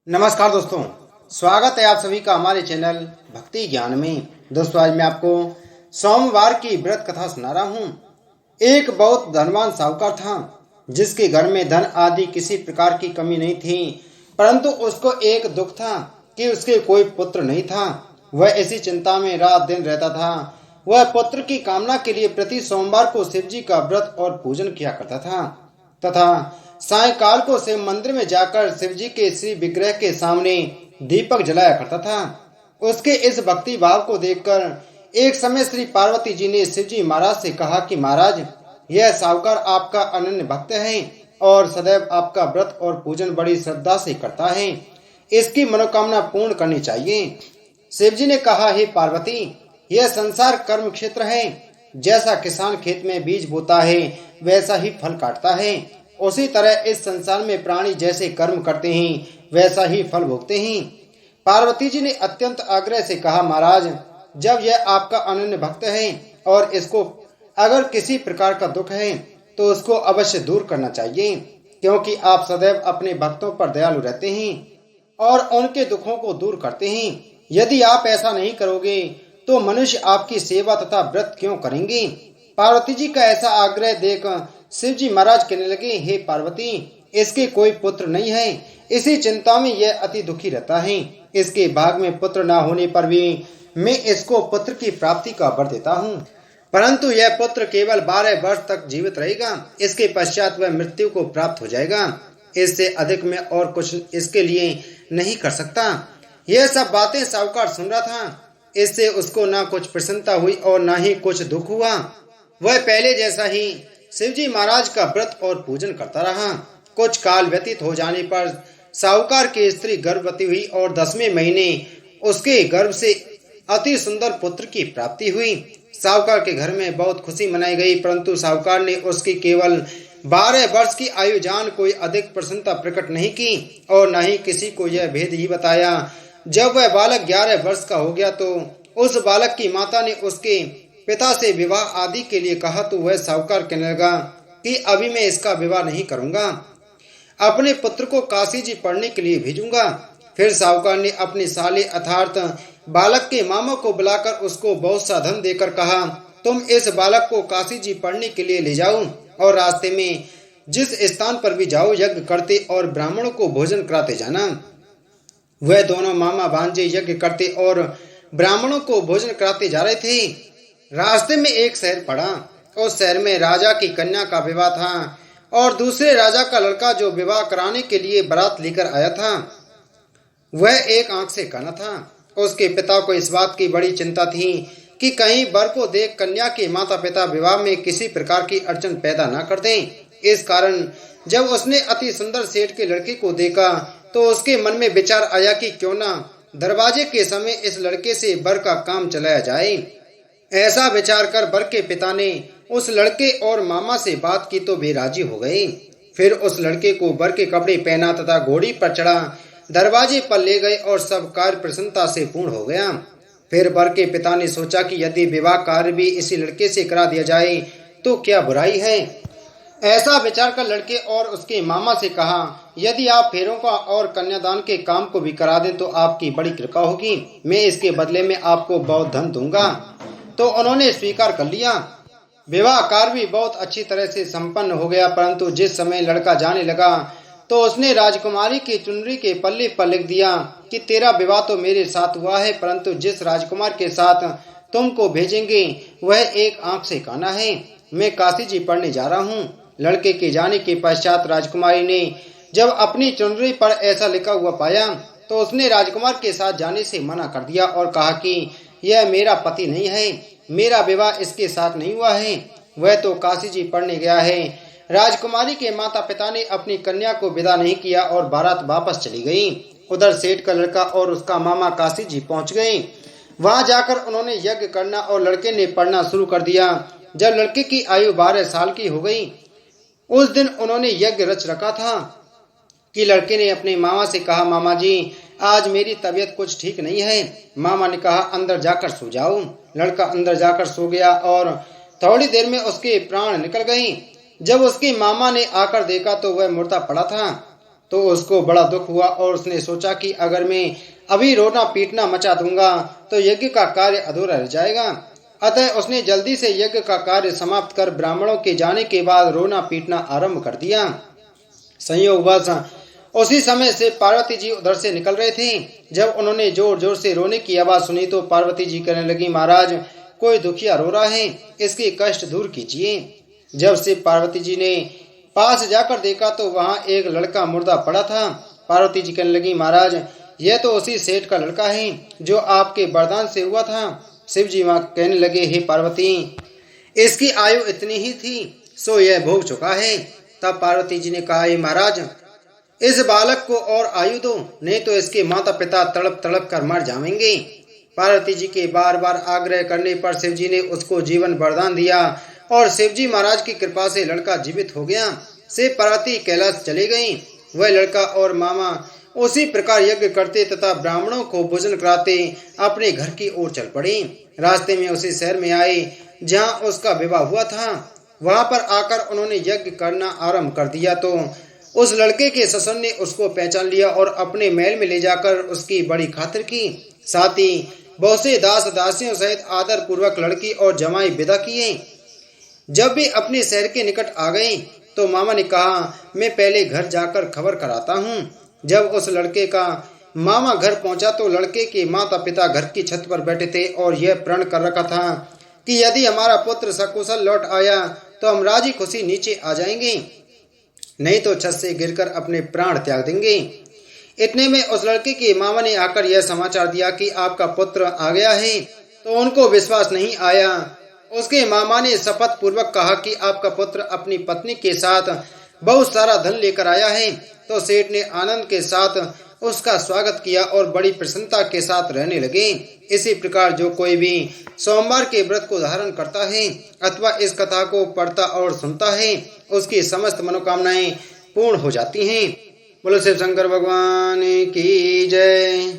नमस्कार दोस्तों, स्वागत है आप सभी का हमारे चैनल भक्ति ज्ञान में। दोस्तों, आज मैं आपको सोमवार की व्रत कथा सुना रहा हूँ। एक बहुत धनवान साहूकार था जिसके घर में धन आदि किसी प्रकार की कमी नहीं थी, परंतु उसको एक दुख था कि उसके कोई पुत्र नहीं था। वह ऐसी चिंता में रात दिन रहता था। वह पुत्र की कामना के लिए प्रति सोमवार को शिव जी का व्रत और पूजन किया करता था तथा सायंकाल को शिव मंदिर में जाकर शिव जी के श्री विग्रह के सामने दीपक जलाया करता था। उसके इस भक्ति भाव को देखकर एक समय श्री पार्वती जी ने शिव जी महाराज से कहा कि महाराज, यह साहूकार आपका अनन्य भक्त है और सदैव आपका व्रत और पूजन बड़ी श्रद्धा से करता है। इसकी मनोकामना पूर्ण करनी चाहिए। शिव जी ने कहा, हे पार्वती, यह संसार कर्म क्षेत्र है। जैसा किसान खेत में बीज बोता है वैसा ही फल काटता है, उसी तरह इस संसार में प्राणी जैसे कर्म करते हैं वैसा ही फल भोगते हैं। पार्वती जी ने अत्यंत आग्रह से कहा, महाराज, जब यह आपका अनन्य भक्त है और इसको अगर किसी प्रकार का दुख है तो उसको अवश्य दूर करना चाहिए, क्योंकि आप सदैव अपने भक्तों पर दयालु रहते हैं और उनके दुखों को दूर करते हैं। यदि आप ऐसा नहीं करोगे तो मनुष्य आपकी सेवा तथा व्रत क्यों करेंगे। पार्वती जी का ऐसा आग्रह देख शिव जी महाराज कहने लगे, हे पार्वती, इसके कोई पुत्र नहीं है। इसी चिंता में यह अति दुखी रहता है। इसके भाग में पुत्र न होने पर भी मैं इसको पुत्र की प्राप्ति का वर देता हूँ, परंतु यह पुत्र केवल 12 वर्ष तक जीवित रहेगा। इसके पश्चात वह मृत्यु को प्राप्त हो जाएगा। इससे अधिक मैं और कुछ इसके लिए नहीं कर सकता। यह सब बातें साहूकार सुन रहा था। इससे उसको न कुछ प्रसन्नता हुई और न ही कुछ दुख हुआ। वह पहले जैसा ही शिवजी महाराज का व्रत और पूजन करता रहा। कुछ काल व्यतीत हो जाने पर साहूकार की स्त्री गर्भवती हुई और 10वें महीने उसके गर्भ से अति सुंदर पुत्र की प्राप्ति हुई। साहूकार के घर में बहुत खुशी मनाई गई, परंतु साहूकार ने उसकी केवल 12 वर्ष की आयु जान कोई अधिक प्रसन्नता प्रकट नहीं की और न ही किसी को यह भेद ही बताया। जब वह बालक 11 वर्ष का हो गया तो उस बालक की माता ने उसके पिता से विवाह आदि के लिए कहा, तो वह साहूकार कहने लगा कि अभी मैं इसका विवाह नहीं करूंगा, अपने पुत्र को काशी जी पढ़ने के लिए भेजूंगा। फिर साहूकार ने अपने साले अर्थात बालक के मामा को बुलाकर उसको बहुत सा धन देकर कहा, तुम इस बालक को काशी जी पढ़ने के लिए ले जाओ और रास्ते में जिस स्थान पर भी जाओ यज्ञ करते और ब्राह्मणों को भोजन कराते जाना। वह दोनों मामा भांजे यज्ञ करते और ब्राह्मणों को भोजन कराते जा रहे थे। रास्ते में एक शहर पड़ा। उस शहर में राजा की कन्या का विवाह था और दूसरे राजा का लड़का जो विवाह कराने के लिए बारात लेकर आया था वह एक आंख से काना था। उसके पिता को इस बात की बड़ी चिंता थी कि कहीं वर को देख कन्या के माता पिता विवाह में किसी प्रकार की अड़चन पैदा न कर दें। इस कारण जब उसने अति सुंदर सेठ के लड़के को देखा तो उसके मन में विचार आया कि क्यों ना दरवाजे के समय इस लड़के से वर का काम चलाया जाए। ऐसा विचार कर वर के पिता ने उस लड़के और मामा से बात की तो वे राजी हो गए। फिर उस लड़के को वर के कपड़े पहना तथा घोड़ी पर चढ़ा दरवाजे पर ले गए और सब कार्य प्रसन्नता से पूर्ण हो गया। फिर वर के पिता ने सोचा कि यदि विवाह कार्य भी इसी लड़के से करा दिया जाए तो क्या बुराई है। ऐसा विचार कर लड़के और उसके मामा से कहा, यदि आप फेरों का और कन्यादान के काम को भी करा दें तो आपकी बड़ी कृपा होगी। मैं इसके बदले में आपको बहुत धन दूंगा। तो उन्होंने स्वीकार कर लिया। विवाह कार्य भी बहुत अच्छी तरह से संपन्न हो गया, परंतु जिस समय लड़का जाने लगा तो उसने राजकुमारी की चुनरी के पल्ले पर लिख दिया कि तेरा विवाह तो मेरे साथ हुआ है, परंतु जिस राजकुमार के साथ तुमको भेजेंगे वह एक आंख से काना है। मैं काशी जी पढ़ने जा रहा हूँ। लड़के के जाने के पश्चात राजकुमारी ने जब अपनी चुनरी पर ऐसा लिखा हुआ पाया तो उसने राजकुमार के साथ जाने से मना कर दिया और कहा कि यह मेरा पति नहीं है, मेरा विवाह इसके साथ नहीं हुआ है, वह तो काशी जी पढ़ने गया है। राजकुमारी के माता पिता ने अपनी कन्या को विदा नहीं किया और बारात वापस चली गई। उधर सेठ का लड़का और उसका मामा काशी जी पहुंच गए। वहां जाकर उन्होंने यज्ञ करना और लड़के ने पढ़ना शुरू कर दिया। जब लड़के की आयु 12 साल की हो गई उस दिन उन्होंने यज्ञ रच रखा था कि लड़के ने अपने मामा से कहा, मामा जी, आज मेरी तबीयत कुछ ठीक नहीं है। मामा ने कहा, अंदर जाकर सो जाओ। लड़का अंदर जाकर सो गया और थोड़ी देर में उसके प्राण निकल गए। जब उसके मामा ने आकर देखा तो वह मुर्दा पड़ा था। तो उसको बड़ा दुख हुआ और उसने सोचा कि अगर मैं अभी रोना पीटना मचा दूंगा तो यज्ञ का कार्य अधूरा रह जाएगा। अतः उसने जल्दी से यज्ञ का कार्य समाप्त कर ब्राह्मणों के जाने के बाद रोना पीटना आरंभ कर दिया। संयोगवश उसी समय से पार्वती जी उधर से निकल रहे थे। जब उन्होंने जोर जोर से रोने की आवाज सुनी तो पार्वती जी कहने लगी, महाराज कोई दुखिया रो रहा है, इसके कष्ट दूर कीजिए। जब से पार्वती जी ने पास जाकर देखा तो वहां एक लड़का मुर्दा पड़ा था। पार्वती जी कहने लगी, महाराज यह तो उसी सेठ का लड़का है जो आपके वरदान से हुआ था। शिव जी वहां कहने लगे, हे पार्वती इसकी आयु इतनी ही थी सो यह भोग चुका है। तब पार्वती जी ने कहा, हे महाराज इस बालक को और आयु दो, नहीं तो इसके माता पिता तड़प तड़प कर मर जाएंगे। पार्वती जी के बार बार आग्रह करने पर शिव जी ने उसको जीवन वरदान दिया और शिव जी महाराज की कृपा से लड़का जीवित हो गया। शिव पार्वती कैलाश चले गई। वह लड़का और मामा उसी प्रकार यज्ञ करते तथा ब्राह्मणों को भोजन कराते अपने घर की ओर चल पड़े। रास्ते में उसी शहर में आए जहाँ उसका विवाह हुआ था। वहां पर आकर उन्होंने यज्ञ करना आरंभ कर दिया तो उस लड़के के ससुर ने उसको पहचान लिया और अपने महल में ले जाकर उसकी बड़ी खातिर की। साथ ही बहुत से दास दासियों सहित आदर पूर्वक लड़की और जमाई विदा किए। जब भी अपने शहर के निकट आ गए तो मामा ने कहा, मैं पहले घर जाकर खबर कराता हूँ। जब उस लड़के का मामा घर पहुंचा तो लड़के के माता पिता घर की छत पर बैठे थे और यह प्रण कर रखा था कि यदि हमारा पुत्र सकुशल लौट आया तो हम राजी खुशी नीचे आ जाएंगे, नहीं तो छत से गिरकर अपने प्राण त्याग देंगे। इतने में उस लड़के के मामा ने आकर यह समाचार दिया कि आपका पुत्र आ गया है। तो उनको विश्वास नहीं आया। उसके मामा ने शपथ पूर्वक कहा कि आपका पुत्र अपनी पत्नी के साथ बहुत सारा धन लेकर आया है। तो सेठ ने आनंद के साथ उसका स्वागत किया और बड़ी प्रसन्नता के साथ रहने लगे। इसी प्रकार जो कोई भी सोमवार के व्रत को धारण करता है अथवा इस कथा को पढ़ता और सुनता है उसकी समस्त मनोकामनाएं पूर्ण हो जाती हैं। बोलो शिव शंकर भगवान की जय।